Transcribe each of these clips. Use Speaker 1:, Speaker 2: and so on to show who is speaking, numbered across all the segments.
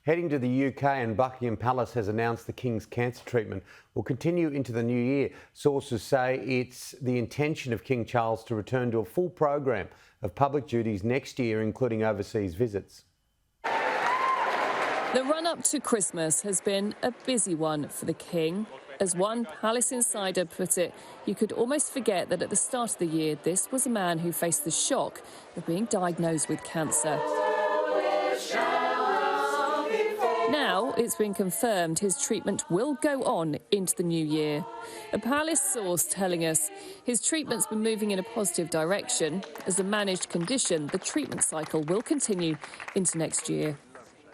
Speaker 1: Heading to the UK, and Buckingham Palace has announced the King's cancer treatment will continue into the new year. Sources say it's the intention of King Charles to return to a full program of public duties next year, including overseas visits.
Speaker 2: The run-up to Christmas has been a busy one for the King. As one palace insider put it, you could almost forget that at the start of the year, this was a man who faced the shock of being diagnosed with cancer. Now it's been confirmed his treatment will go on into the new year. A palace source telling us his treatment's been moving in a positive direction. As a managed condition, the treatment cycle will continue into next year.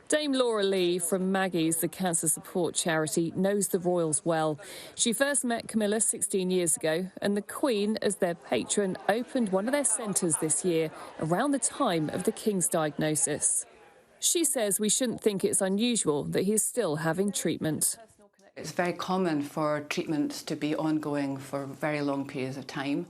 Speaker 2: Dame Laura Lee from Maggie's, the cancer support charity, knows the royals well. She first met Camilla 16 years ago, and the Queen, as their patron, opened one of their centres this year around the time of the King's diagnosis. She says we shouldn't think it's unusual that he's still having treatment.
Speaker 3: It's very common for treatments to be ongoing for very long periods of time,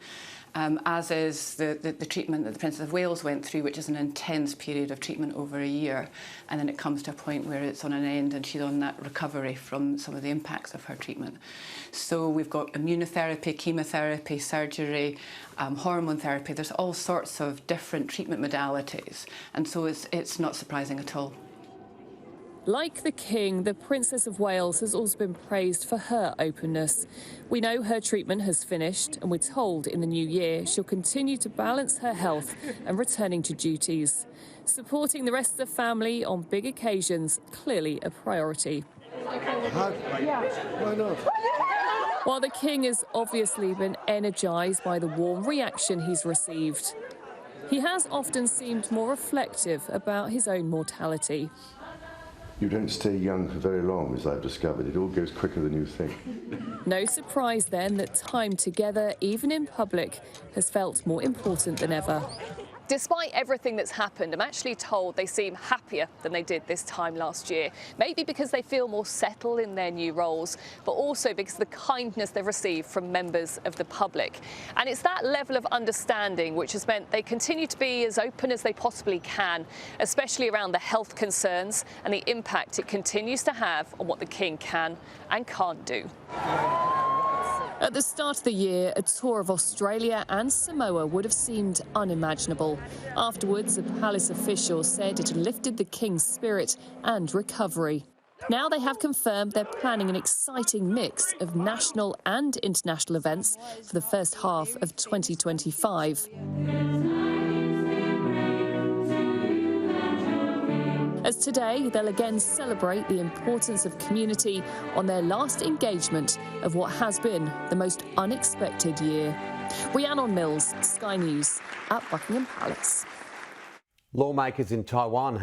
Speaker 3: as is the treatment that the Princess of Wales went through, which is an intense period of treatment over a year, and then it comes to a point where it's on an end and she's on that recovery from some of the impacts of her treatment. So we've got immunotherapy, chemotherapy, surgery, hormone therapy. There's all sorts of different treatment modalities, and so it's not surprising at all.
Speaker 2: Like the King, the Princess of Wales has also been praised for her openness. We know her treatment has finished, and we're told in the new year she'll continue to balance her health and returning to duties. Supporting the rest of the family on big occasions, clearly a priority.
Speaker 4: Why not?
Speaker 2: While the King has obviously been energised by the warm reaction he's received, he has often seemed more reflective about his own mortality.
Speaker 4: You don't stay young for very long, as I've discovered. It all goes quicker than you think.
Speaker 2: No surprise then that time together, even in public, has felt more important than ever. Despite everything that's happened, I'm actually told they seem happier than they did this time last year. Maybe because they feel more settled in their new roles, but also because of the kindness they've received from members of the public. And it's that level of understanding which has meant they continue to be as open as they possibly can, especially around the health concerns and the impact it continues to have on what the King can and can't do. At the start of the year, a tour of Australia and Samoa would have seemed unimaginable. Afterwards, a palace official said it had lifted the King's spirit and recovery. Now they have confirmed they're planning an exciting mix of national and international events for the first half of 2025. As today, they'll again celebrate the importance of community on their last engagement of what has been the most unexpected year. Rhiannon Mills, Sky News, at Buckingham Palace.
Speaker 1: Lawmakers in Taiwan have